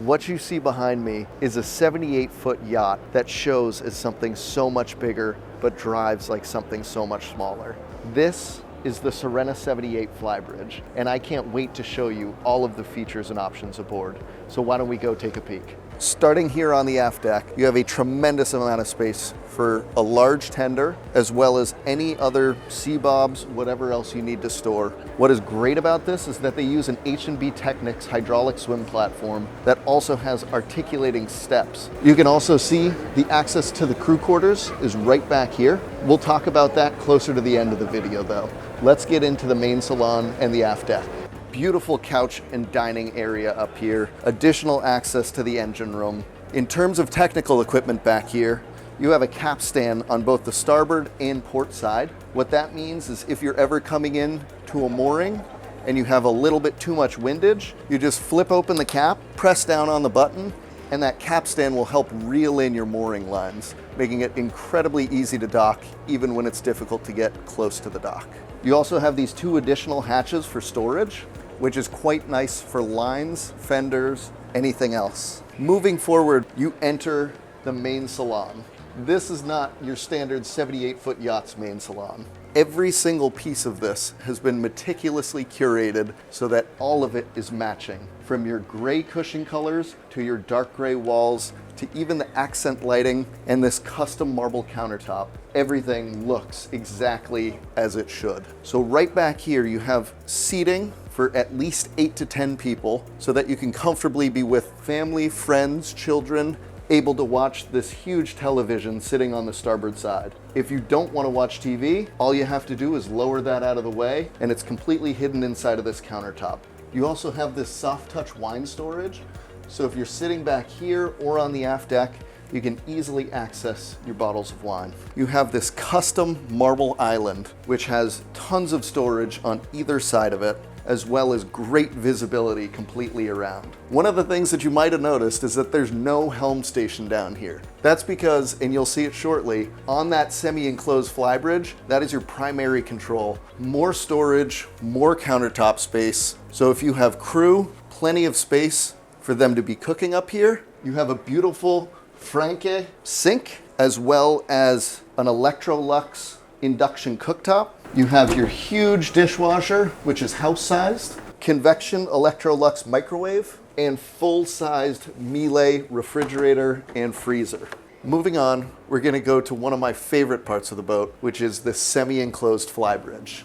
What you see behind me is a 78-foot yacht that shows as something so much bigger, but drives like something so much smaller. This is the Sirena 78 Flybridge, and I can't wait to show you all of the features and options aboard. So why don't we go take a peek? Starting here on the aft deck, you have a tremendous amount of space for a large tender, as well as any other sea bobs, whatever else you need to store. What is great about this is that they use an H&B Technics hydraulic swim platform that also has articulating steps. You can also see the access to the crew quarters is right back here. We'll talk about that closer to the end of the video though. Let's get into the main salon and the aft deck. Beautiful couch and dining area up here, additional access to the engine room. In terms of technical equipment back here, you have a capstan on both the starboard and port side. What that means is if you're ever coming in to a mooring and you have a little bit too much windage, you just flip open the cap, press down on the button, and that capstan will help reel in your mooring lines, making it incredibly easy to dock, even when it's difficult to get close to the dock. You also have these two additional hatches for storage, which is quite nice for lines, fenders, anything else. Moving forward, you enter the main salon. This is not your standard 78-foot yacht's main salon. Every single piece of this has been meticulously curated so that all of it is matching. From your gray cushion colors to your dark gray walls to even the accent lighting and this custom marble countertop, everything looks exactly as it should. So right back here you have seating for at least 8 to 10 people so that you can comfortably be with family, friends, children, able to watch this huge television sitting on the starboard side. If you don't want to watch TV, all you have to do is lower that out of the way and it's completely hidden inside of this countertop. You also have this soft touch wine storage, so if you're sitting back here or on the aft deck, you can easily access your bottles of wine. You have this custom marble island, which has tons of storage on either side of it, as well as great visibility completely around. One of the things that you might have noticed is that there's no helm station down here. That's because, and you'll see it shortly, on that semi-enclosed flybridge, that is your primary control. More storage, more countertop space. So if you have crew, plenty of space for them to be cooking up here. You have a beautiful Franke sink, as well as an Electrolux induction cooktop. You have your huge dishwasher, which is house-sized, convection Electrolux microwave, and full-sized Miele refrigerator and freezer. Moving on, we're gonna go to one of my favorite parts of the boat, which is the semi-enclosed flybridge.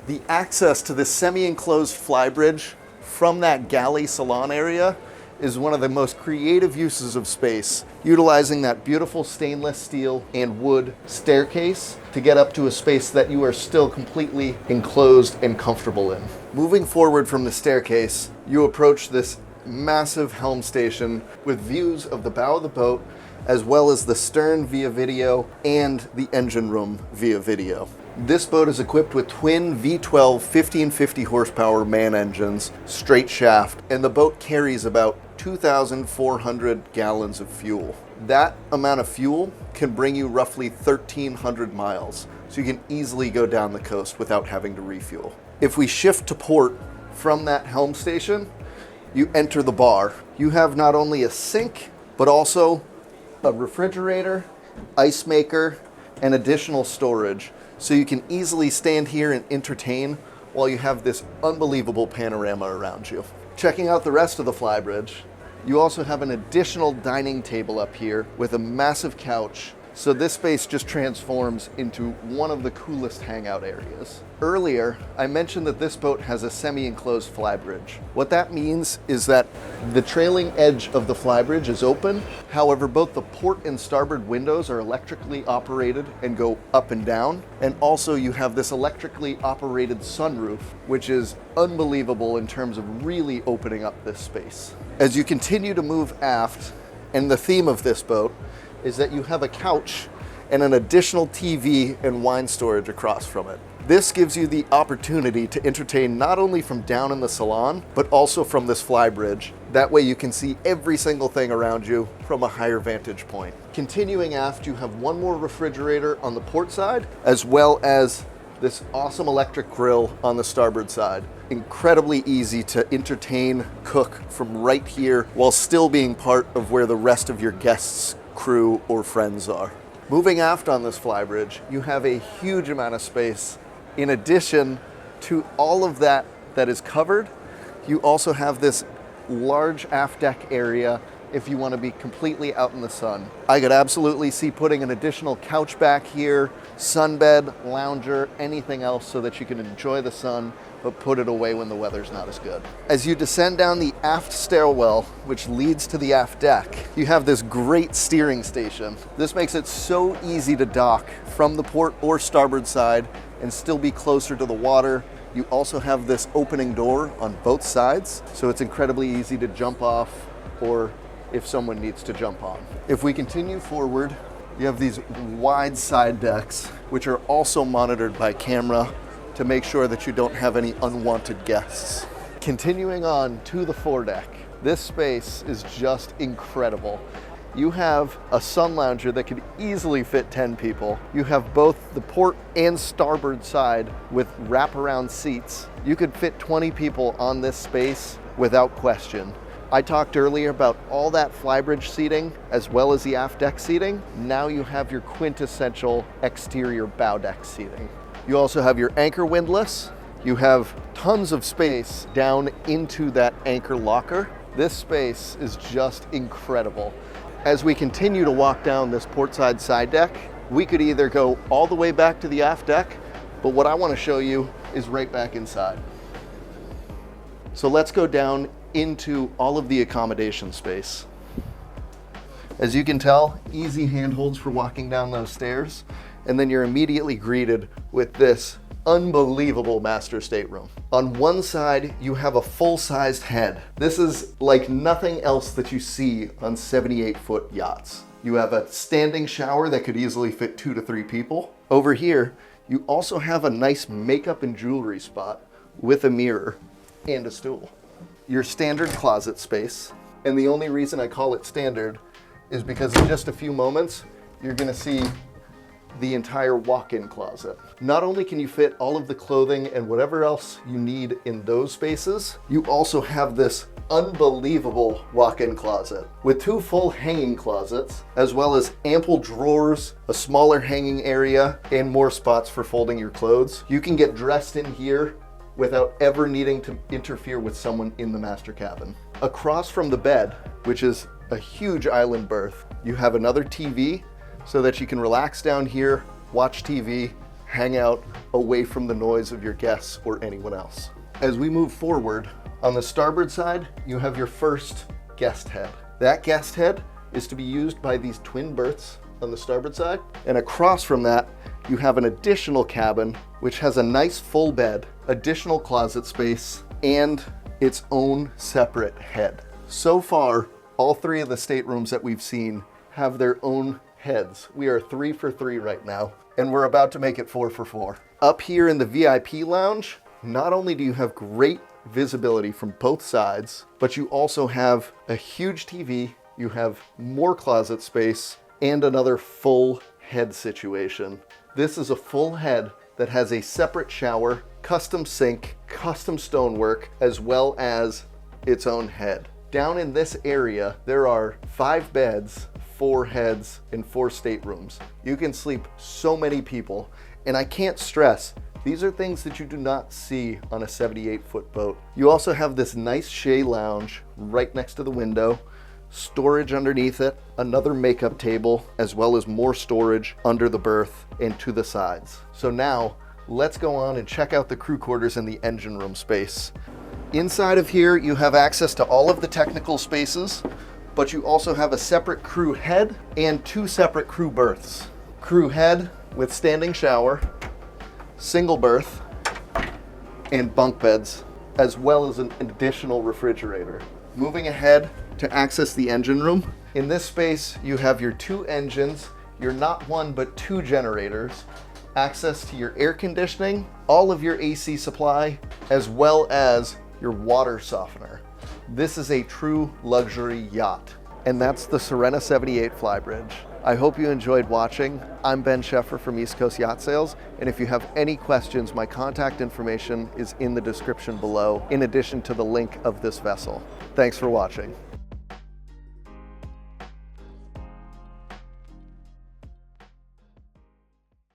The access to this semi-enclosed flybridge from that galley salon area is one of the most creative uses of space, utilizing that beautiful stainless steel and wood staircase to get up to a space that you are still completely enclosed and comfortable in. Moving forward from the staircase, you approach this massive helm station with views of the bow of the boat, as well as the stern via video and the engine room via video. This boat is equipped with twin V12 1550 horsepower man engines, straight shaft, and the boat carries about 2,400 gallons of fuel. That amount of fuel can bring you roughly 1,300 miles, so you can easily go down the coast without having to refuel. If we shift to port from that helm station, you enter the bar. You have not only a sink, but also a refrigerator, ice maker, and additional storage, so you can easily stand here and entertain while you have this unbelievable panorama around you. Checking out the rest of the flybridge, you also have an additional dining table up here with a massive couch, so this space just transforms into one of the coolest hangout areas. Earlier, I mentioned that this boat has a semi-enclosed flybridge. What that means is that the trailing edge of the flybridge is open. However, both the port and starboard windows are electrically operated and go up and down. And also you have this electrically operated sunroof, which is unbelievable in terms of really opening up this space. As you continue to move aft, and the theme of this boat is that you have a couch and an additional TV and wine storage across from it. This gives you the opportunity to entertain not only from down in the salon, but also from this flybridge. That way you can see every single thing around you from a higher vantage point. Continuing aft, you have one more refrigerator on the port side, as well as this awesome electric grill on the starboard side. Incredibly easy to entertain, cook from right here while still being part of where the rest of your guests, crew, or friends are. Moving aft on this flybridge, you have a huge amount of space. In addition to all of that is covered, you also have this large aft deck area if you want to be completely out in the sun. I could absolutely see putting an additional couch back here, sunbed, lounger, anything else so that you can enjoy the sun, but put it away when the weather's not as good. As you descend down the aft stairwell, which leads to the aft deck, you have this great steering station. This makes it so easy to dock from the port or starboard side and still be closer to the water. You also have this opening door on both sides, so it's incredibly easy to jump off or if someone needs to jump on. If we continue forward, you have these wide side decks, which are also monitored by camera to make sure that you don't have any unwanted guests. Continuing on to the foredeck, this space is just incredible. You have a sun lounger that could easily fit 10 people. You have both the port and starboard side with wraparound seats. You could fit 20 people on this space without question. I talked earlier about all that flybridge seating as well as the aft deck seating. Now you have your quintessential exterior bow deck seating. You also have your anchor windlass. You have tons of space down into that anchor locker. This space is just incredible. As we continue to walk down this portside side deck, we could either go all the way back to the aft deck, but what I want to show you is right back inside. So let's go down into all of the accommodation space. As you can tell, easy handholds for walking down those stairs, and then you're immediately greeted with this unbelievable master stateroom. On one side, you have a full-sized head. This is like nothing else that you see on 78-foot yachts. You have a standing shower that could easily fit 2 to 3 people. Over here, you also have a nice makeup and jewelry spot with a mirror and a stool. Your standard closet space, and the only reason I call it standard is because in just a few moments, you're gonna see the entire walk-in closet. Not only can you fit all of the clothing and whatever else you need in those spaces, you also have this unbelievable walk-in closet with 2 full hanging closets, as well as ample drawers, a smaller hanging area, and more spots for folding your clothes. You can get dressed in here without ever needing to interfere with someone in the master cabin. Across from the bed, which is a huge island berth, you have another TV so that you can relax down here, watch TV, hang out away from the noise of your guests or anyone else. As we move forward, on the starboard side, you have your first guest head. That guest head is to be used by these twin berths on the starboard side. And across from that, you have an additional cabin, which has a nice full bed, additional closet space, and its own separate head. So far, all 3 of the staterooms that we've seen have their own heads. We are 3 for 3 right now, and we're about to make it 4 for 4. Up here in the VIP lounge, not only do you have great visibility from both sides, but you also have a huge TV, you have more closet space, and another full head situation. This is a full head that has a separate shower, custom sink, custom stonework, as well as its own head. Down in this area, there are 5 beds, 4 heads, and 4 staterooms. You can sleep so many people, and I can't stress, these are things that you do not see on a 78-foot boat. You also have this nice Shea lounge right next to the window, storage underneath it, another makeup table, as well as more storage under the berth and to the sides. So now, let's go on and check out the crew quarters and the engine room space. Inside of here, you have access to all of the technical spaces, but you also have a separate crew head and 2 separate crew berths. Crew head with standing shower, single berth, and bunk beds, as well as an additional refrigerator. Moving ahead to access the engine room. In this space, you have your 2 engines, your not 1 but 2 generators, access to your air conditioning, all of your AC supply, as well as your water softener. This is a true luxury yacht, and that's the Sirena 78 Flybridge. I hope you enjoyed watching. I'm Ben Scheffer from East Coast Yacht Sales, and if you have any questions, my contact information is in the description below, in addition to the link of this vessel. Thanks for watching.